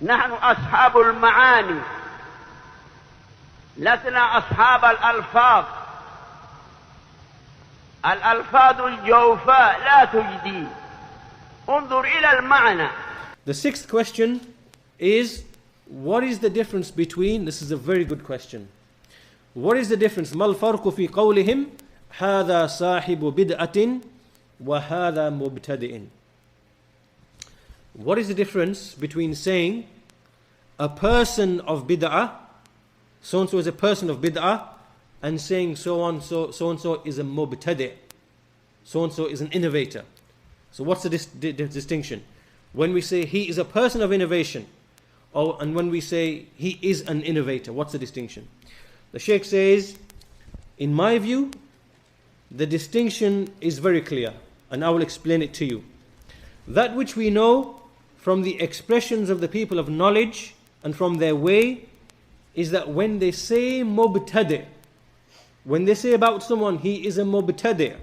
نحن أصحاب المعاني لسنا أصحاب الألفاظ. الألفاظ الجوفاء لا تجدي. انظر إلى المعنى. The sixth question is, what is the difference between, this is a very good question, what is the difference, ما الفرق في قولهم هذا صاحب بدعة وهذا مبتدئ? What is the difference between saying a person of bid'ah, so and so is a person of bid'ah, and saying so and so is a mubtadi', so and so is an innovator? So what's the distinction? When we say he is a person of innovation, and when we say he is an innovator, what's the distinction? The Shaykh says, in my view, the distinction is very clear, and I will explain it to you. That which we know from the expressions of the people of knowledge and from their way is that when they say mubtadi', when they say about someone he is a mubtadi',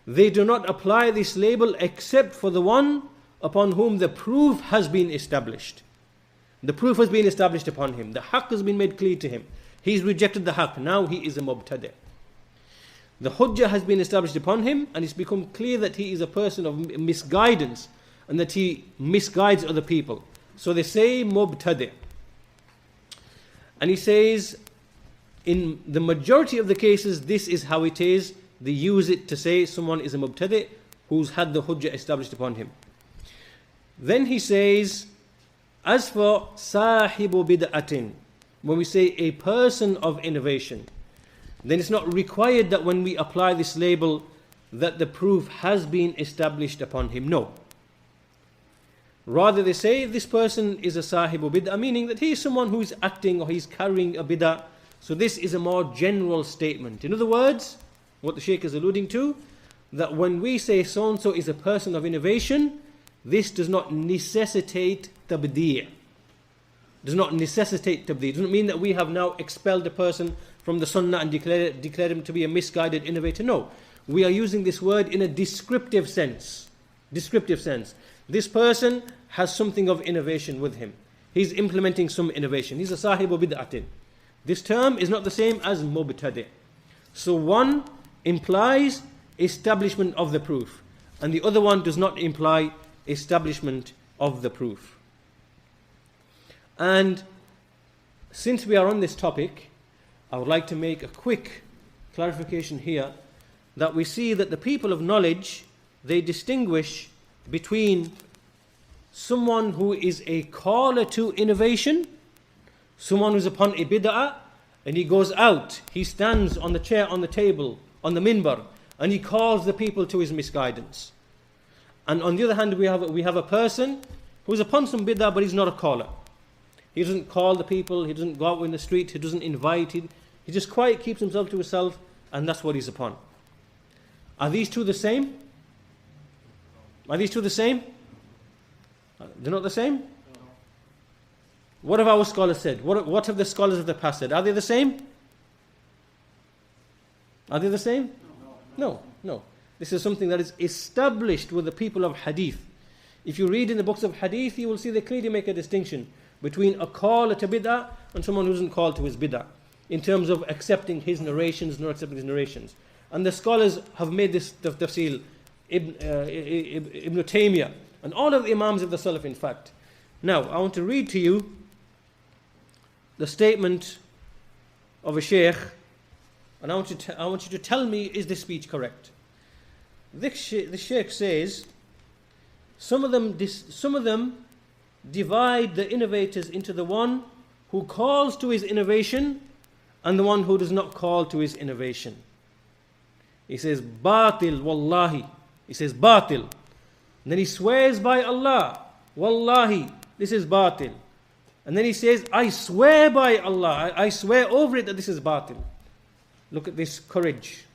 they do not apply this label except for the one upon whom the proof has been established. The proof has been established upon him. The haqq has been made clear to him. He's rejected the haqq. Now he is a mubtadi'. The hujjah has been established upon him, and it's become clear that he is a person of misguidance and that he misguides other people. So they say mubtadi'. And he says, in the majority of the cases, this is how it is. They use it to say someone is a mubtadi' who's had the hujjah established upon him. Then he says, as for sahibu bid'atin, when we say a person of innovation, then it's not required that when we apply this label that the proof has been established upon him. No. Rather they say this person is a sahibu bid'ah, meaning that he is someone who is acting or he's carrying a bid'ah. So this is a more general statement. In other words, what the Shaykh is alluding to, that when we say so-and-so is a person of innovation, this does not necessitate tabdi'. Does not necessitate tabdi'. It doesn't mean that we have now expelled a person from the Sunnah and declared him to be a misguided innovator. No. We are using this word in a descriptive sense. Descriptive sense. This person has something of innovation with him. He's implementing some innovation. He's a sahibu bid'atin. This term is not the same as mubtadi'. So one implies establishment of the proof, and the other one does not imply establishment of the proof. And since we are on this topic, I would like to make a quick clarification here, that we see that the people of knowledge, they distinguish between someone who is a caller to innovation, someone who's upon a bid'ah, and he goes out, he stands on the chair, on the table, on the minbar, and he calls the people to his misguidance. And on the other hand, we have a person who's upon some bid'ah, but he's not a caller. He doesn't call the people, he doesn't go out in the street, he doesn't invite, he just quiet keeps himself to himself, and that's what he's upon. Are these two the same? Are these two the same? They're not the same? What have our scholars said? What have the scholars of the past said? Are they the same? Are they the same? No. This is something that is established with the people of hadith. If you read in the books of hadith, you will see they clearly make a distinction between a caller to bid'ah and someone who isn't called to his bid'ah, in terms of accepting his narrations, not accepting his narrations. And the scholars have made this tafsil, Ibn Taymiyyah, and all of the Imams of the Salaf, in fact. Now, I want to read to you the statement of a Shaykh, and I want you to tell me, is this speech correct? The Shaykh says, some of them divide the innovators into the one who calls to his innovation and the one who does not call to his innovation. He says, Batil, wallahi. He says, Batil. And then he swears by Allah, wallahi, this is Batil. And then he says, I swear by Allah, I swear over it that this is Batil. Look at this courage.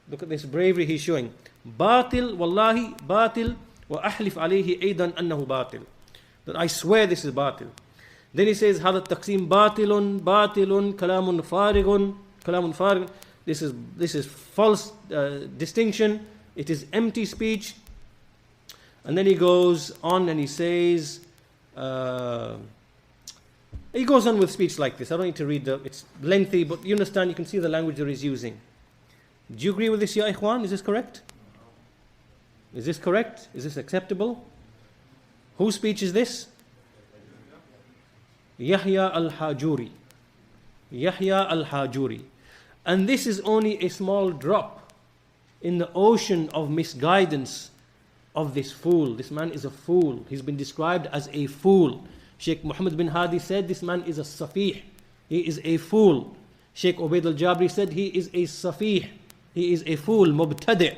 Look at this bravery he's showing. Batil, wallahi, Batil, wa ahlif alayhi aydan annahu Batil. That I swear this is Batil. Then he says, هذا التقسيم باطل باطل كلام فارغ كلام فارغ. This is false distinction. It is empty speech. And then he goes on and he says, He goes on with speech like this. I don't need to read it's lengthy, but you understand, you can see the language that he's using. Do you agree with this, ya ikhwan? Is this correct? Is this correct? Is this acceptable? Whose speech is this? Yahya al-Hajuri. Yahya al-Hajuri. And this is only a small drop in the ocean of misguidance of this fool. This man is a fool. He's been described as a fool. Shaykh Muhammad bin Hadi said this man is a safih. He is a fool. Shaykh Ubaid al-Jabri said he is a safih. He is a fool, mubtadi'.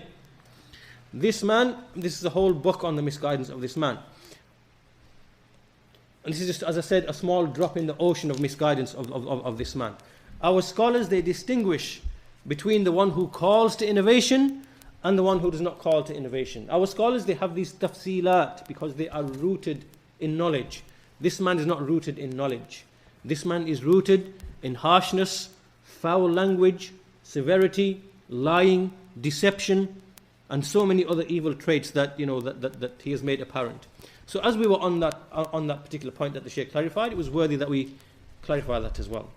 This man, this is a whole book on the misguidance of this man. And this is just, as I said, a small drop in the ocean of misguidance of this man. Our scholars, they distinguish between the one who calls to innovation and the one who does not call to innovation. Our scholars, they have these tafsilat because they are rooted in knowledge. This man is not rooted in knowledge. This man is rooted in harshness, foul language, severity, lying, deception, and so many other evil traits that, that he has made apparent. So as we were on that particular point that the Shaykh clarified, it was worthy that we clarify that as well.